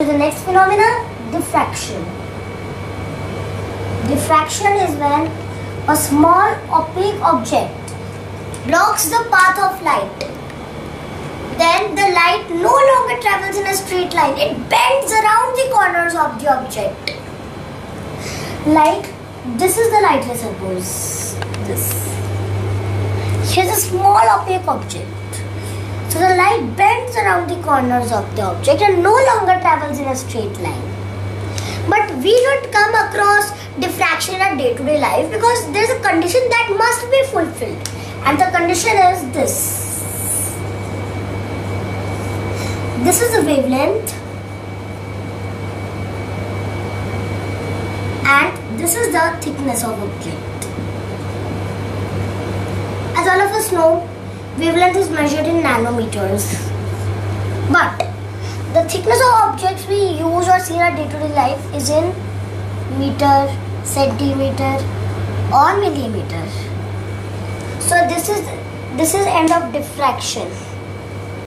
the next phenomena, diffraction. Diffraction is when a small opaque object blocks the path of light. Then the light no longer travels in a straight line. It bends around the corners of the object. Like this is the light, let's suppose. Here's a small opaque object. So the light bends around the corners of the object and no longer travels in a straight line. But we don't come across diffraction in our day-to-day life because there is a condition that must be fulfilled. And the condition is this. This is the wavelength and this is the thickness of object. As all of us know, wavelength is measured in nanometers. But the thickness of objects we use or see in our day-to-day life is in meter, centimeter or millimeter. So this is end of diffraction.